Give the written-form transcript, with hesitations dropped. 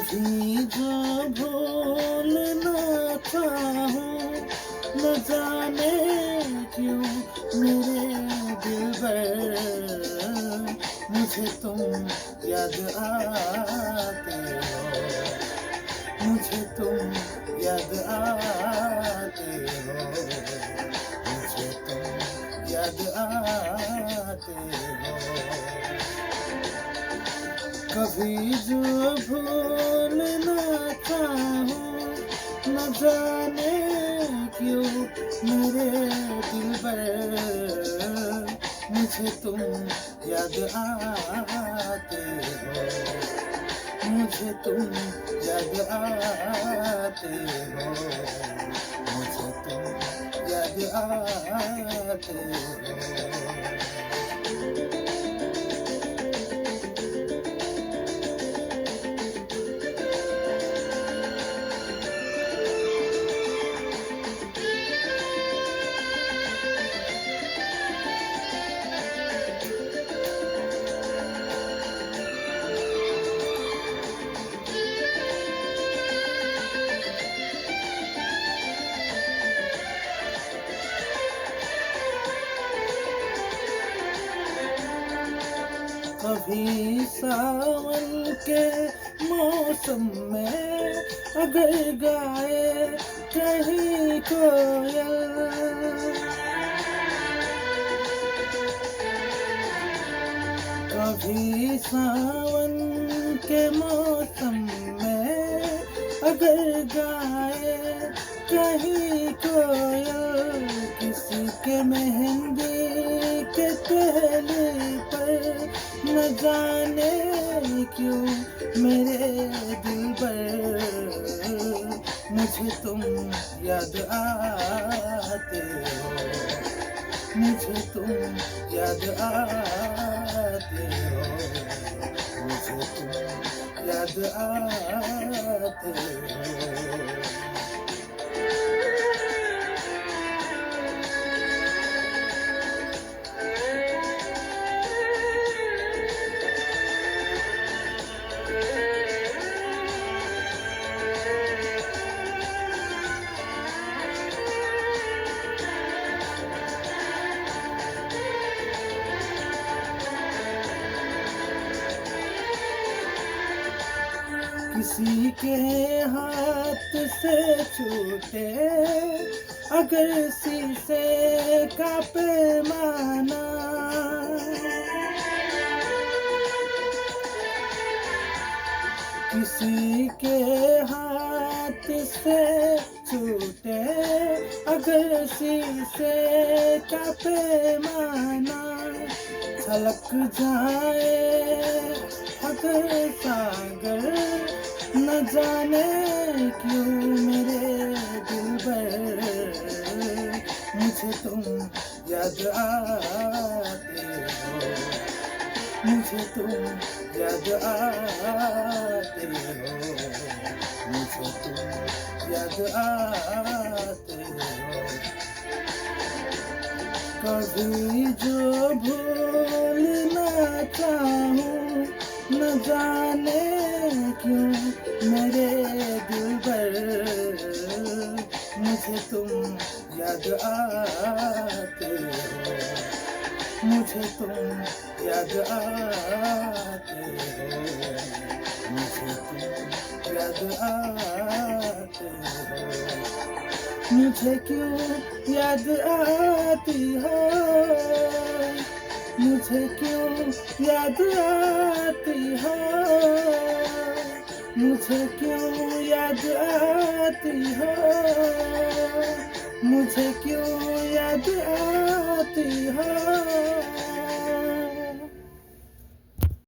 कभी जो भूलना चाहूं, न जाने क्यों मेरे दिलबर मुझे तुम याद आते हो, मुझे तुम याद आते हो, मुझे तुम याद आते हो। कभी जो भूलना चाहूं, न जाने क्यों मेरे दिलबर मुझे तुम याद आते हो, मुझे तुम याद आते हो, मुझे तुम याद आते हो। कभी सावन के मौसम में अगर गाए कहीं कोयल, कभी सावन के मौसम में अगर गाए कहीं कोयल, किसी के मेहंदी के पहले पर न जाने क्यों मेरे दिलबर मुझे तुम याद आते हो, मुझे तुम याद आते हो, मुझे तुम याद आते हो। किसी के हाथ से छूटे अगर शीशे का पैमाना, किसी के हाथ से छूटे अगर शीशे का पैमाना, छलक जाए अगर सागर न जाने क्यों मेरे दिलबर मुझे तुम याद आते हो, मुझे तुम याद आते हो, मुझे तुम याद आते हो। कभी जो भूलना चाहूं, न जाने क्यों मेरे दिलबर मुझे तुम याद आते हो, मुझे तुम याद आते हो, मुझे तुम याद आते हो। मुझे क्यों याद आती हो, मुझे क्यों याद आती हो, मुझे क्यों याद आती हो, मुझे क्यों याद आती हो।